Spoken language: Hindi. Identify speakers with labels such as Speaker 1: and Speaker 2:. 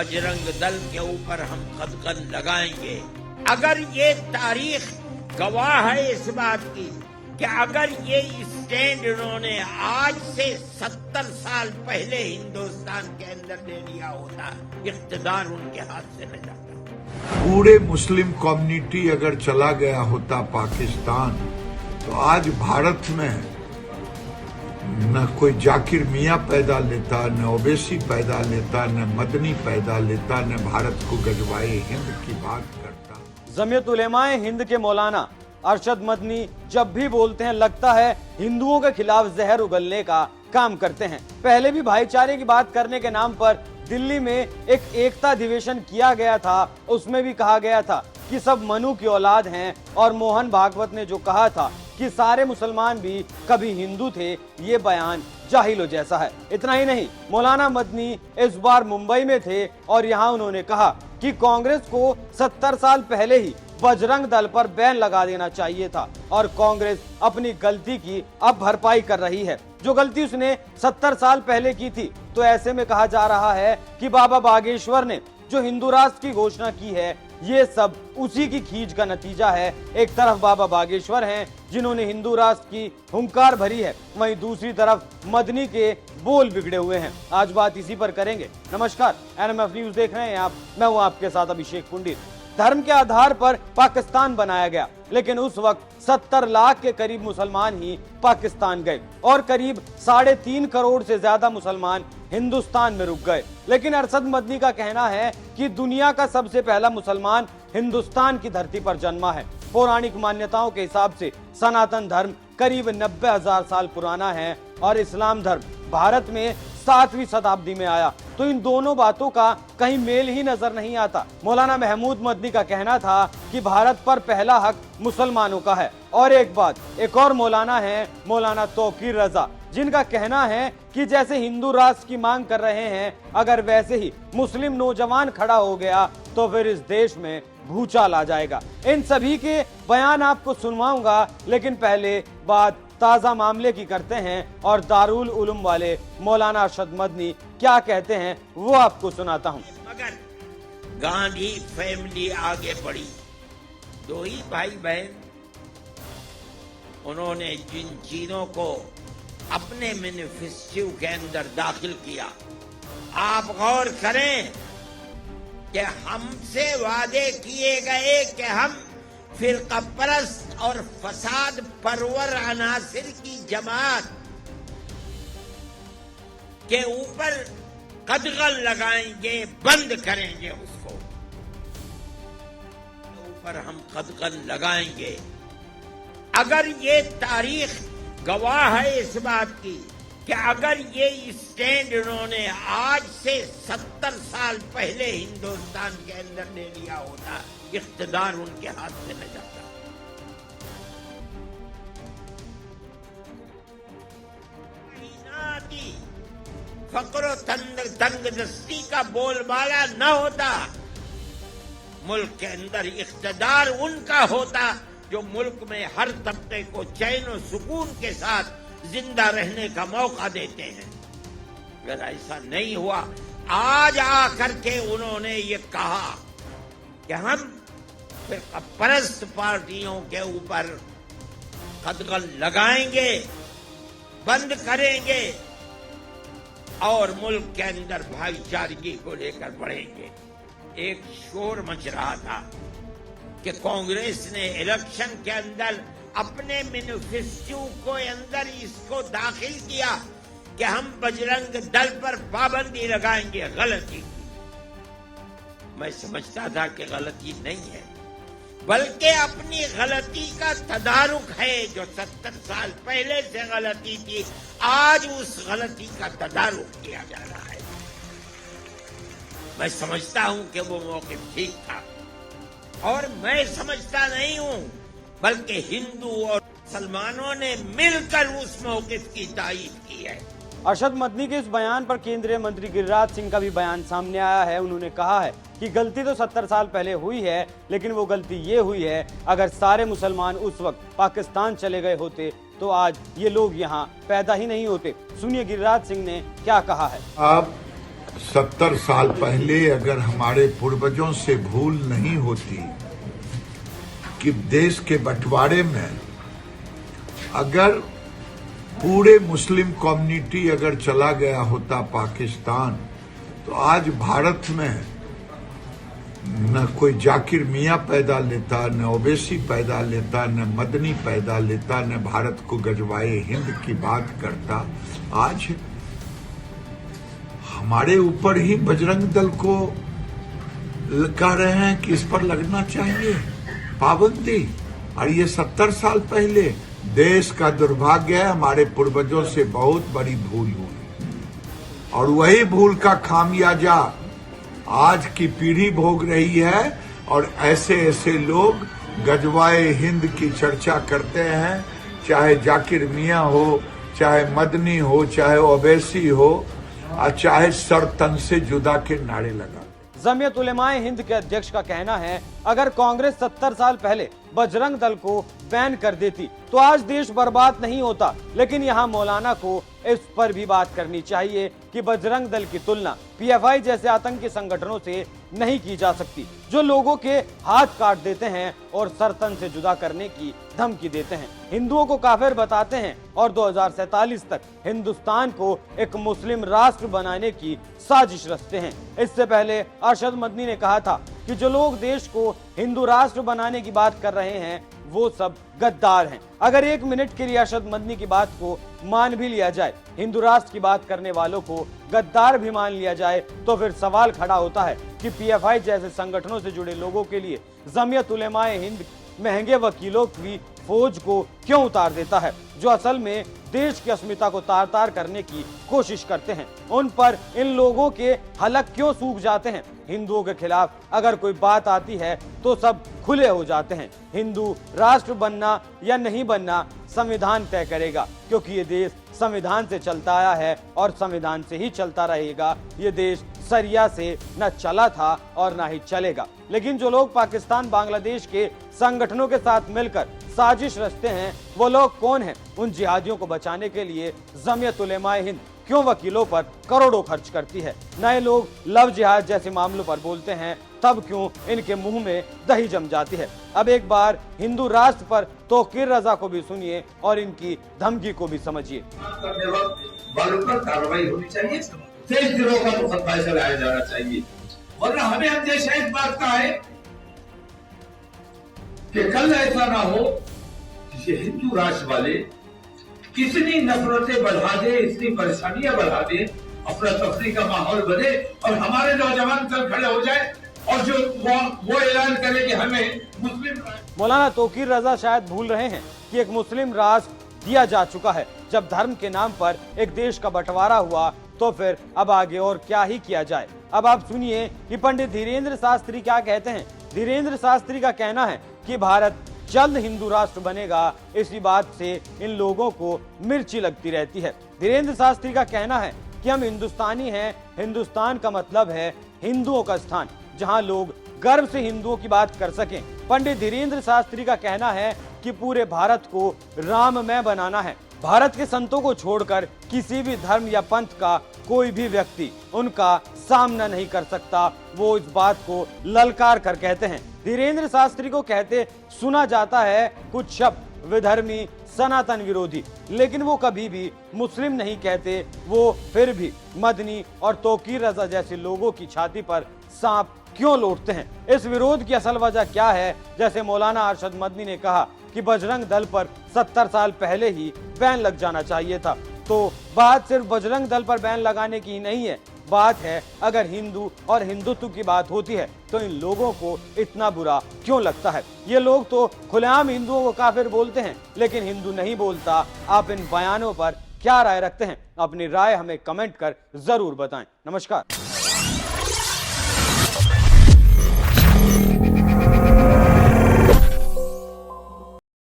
Speaker 1: बजरंग दल के ऊपर हम कदम लगाएंगे। अगर ये तारीख गवाह है इस बात की कि अगर ये स्टैंड उन्होंने आज से 70 साल पहले हिंदुस्तान के अंदर ले लिया होता, इख्तिदार उनके हाथ से न जाता।
Speaker 2: पूरे मुस्लिम कम्युनिटी अगर चला गया होता पाकिस्तान, तो आज भारत में न कोई जाकिर मियां पैदा लेता, न ओवैसी पैदा लेता, न मदनी पैदा लेता, न भारत को गजवाए हिंद की बात करता।
Speaker 3: जमीयत उलेमाए हिंद के मौलाना अरशद मदनी जब भी बोलते हैं लगता है हिंदुओं के खिलाफ जहर उगलने का काम करते हैं। पहले भी भाईचारे की बात करने के नाम पर दिल्ली में एक एकता अधिवेशन किया गया था, उसमें भी कहा गया था कि सब मनु की औलाद हैं, और मोहन भागवत ने जो कहा था कि सारे मुसलमान भी कभी हिंदू थे, ये बयान जाहिलों जैसा है। इतना ही नहीं, मौलाना मदनी इस बार मुंबई में थे और यहाँ उन्होंने कहा कि कांग्रेस को 70 साल पहले ही बजरंग दल पर बैन लगा देना चाहिए था, और कांग्रेस अपनी गलती की अब भरपाई कर रही है, जो गलती उसने 70 साल पहले की थी। तो ऐसे में कहा जा रहा है कि बाबा बागेश्वर ने जो हिंदू राष्ट्र की घोषणा की है, ये सब उसी की खींच का नतीजा है। एक तरफ बाबा बागेश्वर हैं जिन्होंने हिंदू राष्ट्र की हुंकार भरी है, वहीं दूसरी तरफ मदनी के बोल बिगड़े हुए हैं। आज बात इसी पर करेंगे। नमस्कार, NMF न्यूज देख रहे हैं आप, मैं हूं आपके साथ अभिषेक पुंडित। धर्म के आधार पर पाकिस्तान बनाया गया, लेकिन उस वक्त 70 लाख के करीब मुसलमान ही पाकिस्तान गए और करीब 3.5 करोड़ से ज्यादा मुसलमान हिंदुस्तान में रुक गए। लेकिन अरशद मदनी का कहना है कि दुनिया का सबसे पहला मुसलमान हिंदुस्तान की धरती पर जन्मा है। पौराणिक मान्यताओं के हिसाब से सनातन धर्म करीब 90,000 साल पुराना है और इस्लाम धर्म भारत में 7वीं शताब्दी में आया। तो इन दोनों बातों का कहीं मेल ही नजर नहीं आता। मौलाना महमूद मदनी का कहना था कि भारत पर पहला हक मुसलमानों का है। और एक और मौलाना है, मौलाना तौकीर रजा, जिनका कहना है कि जैसे हिंदू राष्ट्र की मांग कर रहे हैं, अगर वैसे ही मुस्लिम नौजवान खड़ा हो गया तो फिर इस देश में भूचाल आ जाएगा। इन सभी के बयान आपको सुनवाऊंगा, लेकिन पहले बात ताजा मामले की करते हैं और दारुल उलूम वाले मौलाना अरशद मदनी क्या कहते हैं वो आपको सुनाता हूं।
Speaker 1: मगर गांधी फैमिली आगे बढ़ी। 2 ही भाई बहन, उन्होंने जिन चीजों को अपने मैनिफेस्टो के अंदर दाखिल किया, आप गौर करें कि हमसे वादे किए गए कि हम फिरका परस्त और फसाद परवर अनासिर की जमात के ऊपर कदगन लगाएंगे, बंद करेंगे, उसको ऊपर हम कदगन लगाएंगे। अगर ये तारीख गवाह है इस बात की कि अगर ये स्टैंड उन्होंने आज से 70 साल पहले हिंदुस्तान के अंदर ले लिया होता, इख्तिदार उनके हाथ से न जाता। फक्र तंगदस्ती का बोलबाला न होता, मुल्क के अंदर इख्तिदार उनका होता जो मुल्क में हर तबके को चैन और सुकून के साथ जिंदा रहने का मौका देते हैं। अगर ऐसा नहीं हुआ, आज आकर के उन्होंने ये कहा कि हम परस्त पार्टियों के ऊपर कदगन लगाएंगे, बंद करेंगे और मुल्क के अंदर भाईचारगी को लेकर बढ़ेंगे। एक शोर मच रहा था कि कांग्रेस ने इलेक्शन के अंदर अपने मैनिफेस्टो को अंदर इसको दाखिल किया कि हम बजरंग दल पर पाबंदी लगाएंगे। गलती, मैं समझता था कि गलती नहीं है, बल्कि अपनी गलती का तदारुक है। जो 70 साल पहले से गलती थी, आज उस गलती का तदारुक किया जा रहा है। मैं समझता हूं कि वो मौके ठीक था, और मैं समझता नहीं हूं, बल्कि हिंदू और मुसलमानों ने मिलकर उस मौकिफ की तायीद की है।
Speaker 3: अरशद मदनी के इस बयान पर केंद्रीय मंत्री गिरिराज सिंह का भी बयान सामने आया है। उन्होंने कहा है कि गलती तो 70 साल पहले हुई है, लेकिन वो गलती ये हुई है, अगर सारे मुसलमान उस वक्त पाकिस्तान चले गए होते तो आज ये लोग यहाँ पैदा ही नहीं होते। सुनिए गिरिराज सिंह ने क्या कहा है।
Speaker 2: आप 70 साल पहले अगर हमारे पूर्वजों से भूल नहीं होती कि देश के बंटवारे में अगर पूरे मुस्लिम कम्युनिटी अगर चला गया होता पाकिस्तान, तो आज भारत में न कोई जाकिर मियां पैदा लेता, न ओवैसी पैदा लेता, न मदनी पैदा लेता, न भारत को गजवाए हिंद की बात करता। आज हमारे ऊपर ही बजरंग दल को कह रहे हैं कि इस पर लगना चाहिए पाबंदी। और ये 70 साल पहले देश का दुर्भाग्य है, हमारे पूर्वजों से बहुत बड़ी भूल हुई और वही भूल का खामियाजा आज की पीढ़ी भोग रही है। और ऐसे ऐसे लोग गजवाए हिंद की चर्चा करते हैं, चाहे जाकिर मियां हो, चाहे मदनी हो, चाहे ओवैसी हो, और चाहे सर तन से जुदा के नारे लगा।
Speaker 3: जमीयत उलेमाए हिंद के अध्यक्ष का कहना है, अगर कांग्रेस 70 साल पहले बजरंग दल को बैन कर देती तो आज देश बर्बाद नहीं होता। लेकिन यहाँ मौलाना को इस पर भी बात करनी चाहिए कि बजरंग दल की तुलना पीएफआई जैसे आतंकी संगठनों से नहीं की जा सकती, जो लोगों के हाथ काट देते हैं और सरतन से जुदा करने की धमकी देते हैं, हिंदुओं को काफिर बताते हैं और 2047 तक हिंदुस्तान को एक मुस्लिम राष्ट्र बनाने की साजिश रचते हैं। इससे पहले अरशद मदनी ने कहा था कि जो लोग देश को हिंदू राष्ट्र बनाने की बात कर रहे हैं वो सब गद्दार हैं। अगर 1 मिनट के लिए अरशद मदनी की बात को मान भी लिया जाए, हिंदू राष्ट्र की बात करने वालों को गद्दार भी मान लिया जाए, तो फिर सवाल खड़ा होता है कि पीएफआई जैसे संगठनों से जुड़े लोगों के लिए जमीयत उलेमाए हिंद महंगे वकीलों की फौज को क्यों उतार देता है, जो असल में देश की अस्मिता को तार तार करने की कोशिश करते हैं। उन पर इन लोगों के हलक क्यों सूख जाते हैं। हिंदुओं के खिलाफ अगर कोई बात आती है तो सब खुले हो जाते हैं। हिंदू राष्ट्र बनना या नहीं बनना संविधान तय करेगा, क्योंकि ये देश संविधान से चलता आया है और संविधान से ही चलता रहेगा। ये देश सरिया से न चला था और न ही चलेगा। लेकिन जो लोग पाकिस्तान बांग्लादेश के संगठनों के साथ मिलकर साजिश रचते हैं, वो लोग कौन हैं? उन जिहादियों को बचाने के लिए जमीयत उलेमाए हिंद क्यों वकीलों पर करोड़ों खर्च करती है? नए लोग लव जिहाद जैसे मामलों पर बोलते हैं, तब क्यों इनके मुंह में दही जम जाती है? अब एक बार हिंदू राष्ट्र पर तौकीर रजा को भी सुनिए और इनकी धमकी को भी समझिए।
Speaker 4: कार्रवाई होनी चाहिए, 23 दिनों का मुकदमा चलाया जाना चाहिए, वरना हमें अंदेशा इस बात का है कि कल ऐसा ना हो कि हिंदू राष्ट्र वाले कितनी नफरतें बढ़ा दे, इतनी परेशानियां बढ़ा दे, अपना तफरी का माहौल बने और हमारे नौजवान कल खड़े हो जाए और जो वो ऐलान करे कि हमें मुस्लिम।
Speaker 3: मौलाना तौकीर रजा शायद भूल रहे हैं कि एक मुस्लिम राष्ट्र दिया जा चुका है। जब धर्म के नाम पर एक देश का बंटवारा हुआ तो फिर अब आगे और क्या ही किया जाए। अब आप सुनिए कि पंडित धीरेन्द्र शास्त्री क्या कहते हैं। धीरेन्द्र शास्त्री का कहना है कि भारत जल्द हिंदू राष्ट्र बनेगा। इसी बात से इन लोगों को मिर्ची लगती रहती है। धीरेन्द्र शास्त्री का कहना है कि हम हिंदुस्तानी हैं, हिंदुस्तान का मतलब है हिंदुओं का स्थान, जहां लोग गर्व से हिंदुओं की बात कर सकें। पंडित धीरेन्द्र शास्त्री का कहना है कि पूरे भारत को राममय बनाना है। भारत के संतों को छोड़कर किसी भी धर्म या पंथ का कोई भी व्यक्ति उनका सामना नहीं कर सकता। वो इस बात को ललकार कर कहते हैं। धीरेन्द्र शास्त्री को कहते सुना जाता है कुछ शब्द विधर्मी, सनातन विरोधी, लेकिन वो कभी भी मुस्लिम नहीं कहते। वो फिर भी मदनी और तौकीर रजा जैसे लोगों की छाती पर सांप क्यों लौटते हैं? इस विरोध की असल वजह क्या है? जैसे मौलाना अरशद मदनी ने कहा कि बजरंग दल पर 70 साल पहले ही बैन लग जाना चाहिए था, तो बात सिर्फ बजरंग दल पर बैन लगाने की ही नहीं है। बात है अगर हिंदू और हिंदुत्व की बात होती है तो इन लोगों को इतना बुरा क्यों लगता है? ये लोग तो खुलेआम हिंदुओं को काफिर बोलते हैं, लेकिन हिंदू नहीं बोलता। आप इन बयानों पर क्या राय रखते हैं? अपनी राय हमें कमेंट कर जरूर बताएं। नमस्कार।